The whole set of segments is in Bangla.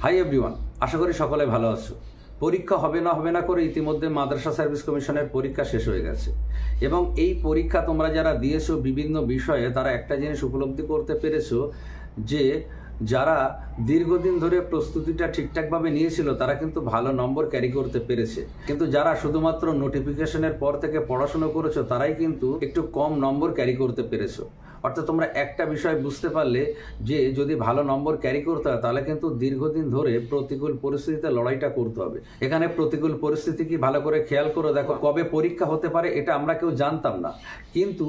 হাই এভরিওয়ান, আশা করি সকলে ভালো আছো। পরীক্ষা হবে না করে ইতিমধ্যে মাদ্রাসা সার্ভিস কমিশনের পরীক্ষা শেষ হয়ে গেছে এবং এই পরীক্ষা তোমরা যারা দিয়েছো বিভিন্ন বিষয়ে তারা একটা জিনিস উপলব্ধি করতে পেরেছো যে যারা দীর্ঘদিন ধরে প্রস্তুতিটা ঠিকঠাকভাবে নিয়েছিল তারা কিন্তু ভালো নম্বর ক্যারি করতে পেরেছে, কিন্তু যারা শুধুমাত্র নোটিফিকেশনের পর থেকে পড়াশোনা করেছো তারাই কিন্তু একটু কম নম্বর ক্যারি করতে পেরেছো। অর্থাৎ তোমরা একটা বিষয় বুঝতে পারলে যে যদি ভালো নম্বর ক্যারি করতে হয় তাহলে কিন্তু দীর্ঘদিন ধরে প্রতিকূল পরিস্থিতিতে লড়াইটা করতে হবে। এখানে প্রতিকূল পরিস্থিতি কি ভালো করে খেয়াল করে দেখো, কবে পরীক্ষা হতে পারে এটা আমরা কেউ জানতাম না, কিন্তু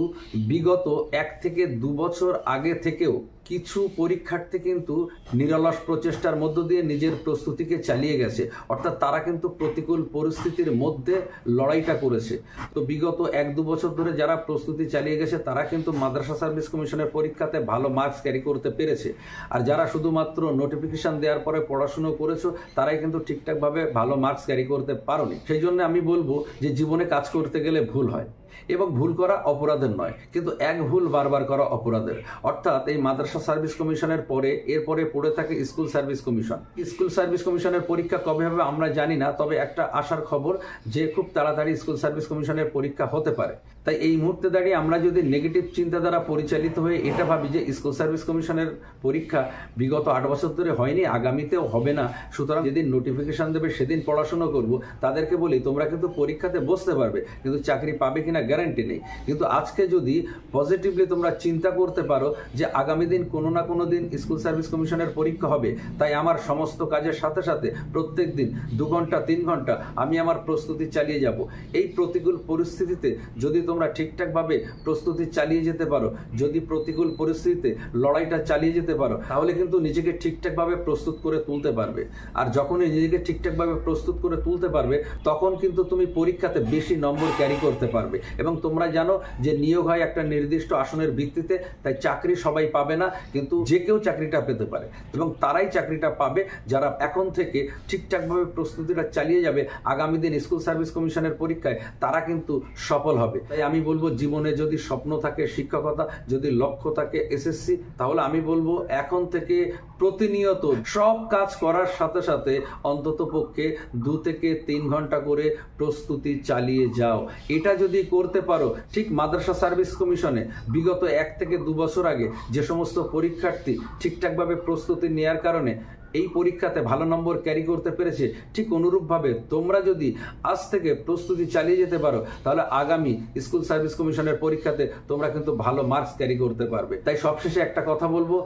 বিগত 1 থেকে 2 বছর আগে থেকেও কিছু পরীক্ষার্থী কিন্তু নিরলস প্রচেষ্টার মধ্য দিয়ে নিজের প্রস্তুতিকে চালিয়ে গেছে। অর্থাৎ তারা কিন্তু প্রতিকূল পরিস্থিতির মধ্যে লড়াইটা করেছে। তো বিগত 1-2 বছর ধরে যারা প্রস্তুতি চালিয়ে গেছে তারা কিন্তু মাদ্রাসা সার্ভিস কমিশনের পরীক্ষাতে ভালো মার্কস ক্যারি করতে পেরেছে। আর যারা শুধুমাত্র নোটিফিকেশন দেওয়ার পরে পড়াশুনো করেছো তারাই কিন্তু ঠিকঠাকভাবে ভালো মার্কস ক্যারি করতে পারোনি। সেই জন্য আমি বলবো যে জীবনে কাজ করতে গেলে ভুল হয় এবং ভুল করা অপরাধের নয়, কিন্তু এক ভুল বারবার করা অপরাধের। অর্থাৎ এই মাদ্রাসা সার্ভিস কমিশনের পরে এরপরে পড়ে থাকে school service commission. School service কমিশনের পরীক্ষা কবে হবে আমরা জানি না, তবে একটা আশার খবর যে খুব তাড়াতাড়ি স্কুল সার্ভিস কমিশনের পরীক্ষা হতে পারে। তাই এই মুহূর্তে দাঁড়িয়ে আমরা যদি নেগেটিভ চিন্তা দ্বারা পরিচালিত হয়ে এটা ভাবি যে স্কুল সার্ভিস কমিশনের পরীক্ষা বিগত 8 বছর ধরে হয়নি, আগামীতেও হবে না, সুতরাং যেদিন নোটিফিকেশন দেবে সেদিন পড়াশোনা করব, তাদেরকে বলি তোমরা কিন্তু পরীক্ষাতে বসতে পারবে কিন্তু চাকরি পাবে কিনা গ্যারান্টি নেই। কিন্তু আজকে যদি পজিটিভলি তোমরা চিন্তা করতে পারো যে আগামী দিন কোনো না কোনো দিন স্কুল সার্ভিস কমিশনের পরীক্ষা হবে, তাই আমার সমস্ত কাজের সাথে সাথে প্রত্যেক দিন 2 ঘন্টা 3 ঘন্টা আমি আমার প্রস্তুতি চালিয়ে যাব। এই প্রতিকূল পরিস্থিতিতে যদি তোমরা ঠিকঠাকভাবে প্রস্তুতি চালিয়ে যেতে পারো, যদি প্রতিকূল পরিস্থিতিতে লড়াইটা চালিয়ে যেতে পারো, তাহলে কিন্তু নিজেকে ঠিকঠাকভাবে প্রস্তুত করে তুলতে পারবে। আর যখনই নিজেকে ঠিকঠাকভাবে প্রস্তুত করে তুলতে পারবে তখন কিন্তু তুমি পরীক্ষাতে বেশি নম্বর ক্যারি করতে পারবে। এবং তোমরা জানো যে নিয়োগ হয় একটা নির্দিষ্ট আসনের ভিত্তিতে, তাই চাকরি সবাই পাবে না, কিন্তু যে কেউ চাকরিটা পেতে পারে এবং তারাই চাকরিটা পাবে যারা এখন থেকে ঠিকঠাকভাবে প্রস্তুতিটা চালিয়ে যাবে। আগামী দিন স্কুল সার্ভিস কমিশনের পরীক্ষায় তারা কিন্তু সফল হবে। তাই আমি বলবো জীবনে যদি স্বপ্ন থাকে শিক্ষকতা, যদি লক্ষ্য থাকে এসএসসি, তাহলে আমি বলবো এখন থেকে প্রতিনিয়ত সব কাজ করার সাথে সাথে অন্তত পক্ষে 2 থেকে 3 ঘন্টা করে প্রস্তুতি চালিয়ে যাও। এটা যদি করতে পারো, ঠিক মাদ্রাসা সার্ভিস কমিশনে বিগত 1 থেকে 2 বছর আগে যে সমস্ত পরীক্ষার্থী ঠিকঠাকভাবে প্রস্তুতি নেওয়ার কারণে এই পরীক্ষাতে ভালো নম্বর ক্যারি করতে পেরেছে, ঠিক অনুরূপভাবে তোমরা যদি আজ থেকে প্রস্তুতি চালিয়ে যেতে পারো তাহলে আগামী স্কুল সার্ভিস কমিশনের পরীক্ষাতে তোমরা কিন্তু ভালো মার্কস ক্যারি করতে পারবে। তাই সবশেষে একটা কথা বলবো,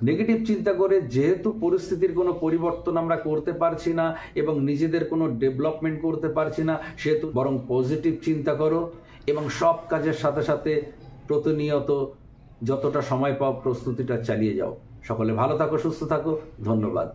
নেগেটিভ চিন্তা করে যেহেতু পরিস্থিতির কোনো পরিবর্তন আমরা করতে পারছি না এবং নিজেদের কোনো ডেভেলপমেন্ট করতে পারছি না, সেহেতু বরং পজিটিভ চিন্তা করো এবং সব কাজের সাথে সাথে প্রতিনিয়ত যতটা সময় পাও প্রস্তুতিটা চালিয়ে যাও। সকলে ভালো থাকো, সুস্থ থাকো, ধন্যবাদ।